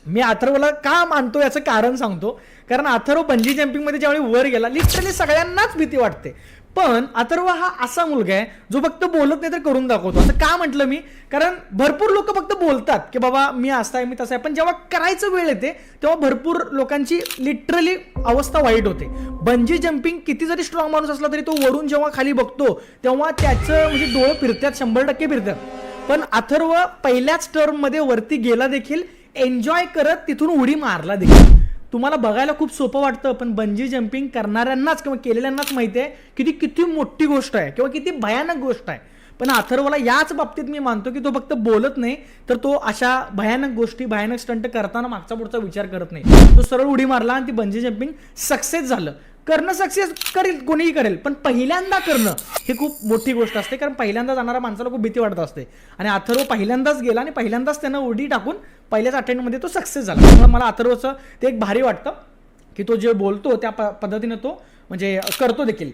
मी अथर्वला का मानतो याचं कारण सांगतो. कारण अथर्व बंजी जम्पिंगमध्ये ज्यावेळी वर गेला लिटरली सगळ्यांनाच भीती वाटते. पण अथर्व हा असा मुलगा आहे जो फक्त बोलत नाही तर करून दाखवतो. असं का म्हटलं मी, कारण भरपूर लोक फक्त बोलतात की बाबा मी असं आहे मी तसं आहे, पण जेव्हा करायचं वेळ येते तेव्हा भरपूर लोकांची लिटरली अवस्था वाईट होते. बंजी जम्पिंग किती जरी स्ट्रॉंग माणूस असला तरी तो वरून जेव्हा खाली बघतो तेव्हा त्याचं म्हणजे डोळे फिरतात, 100% फिरतात. पण अथर्व पहिल्याच टर्ममध्ये वरती गेला देखील, एन्जॉय करत तिथून उडी मारला देखील. तुम्हाला बघायला खूप सोपं वाटतं, पण बंजी जम्पिंग करणाऱ्यांनाच किंवा केलेल्यांनाच माहिती आहे की ती किती मोठी गोष्ट आहे किंवा किती भयानक गोष्ट आहे. पण अथर्वला याच बाबतीत मी मानतो की तो फक्त बोलत नाही तर तो अशा भयानक गोष्टी, भयानक स्टंट करताना मागचा पुढचा विचार करत नाही. तो सरळ उडी मारला आणि ती बंजी जम्पिंग सक्सेस झालं. करणं सक्सेस करेल, कोणीही करेल, पण पहिल्यांदा करणं ही खूप मोठी गोष्ट असते. कारण पहिल्यांदा जाणाऱ्या माणसाला खूप भीती वाटत असते. आणि अथर्व पहिल्यांदाच गेला आणि पहिल्यांदाच त्यानं उडी टाकून पहिल्याच अटेम्प्टमध्ये तो सक्सेस झाला. त्यामुळे मला अथर्वचं ते एक भारी वाटतं की तो जे बोलतो त्या पद्धतीने तो म्हणजे करतो देखील.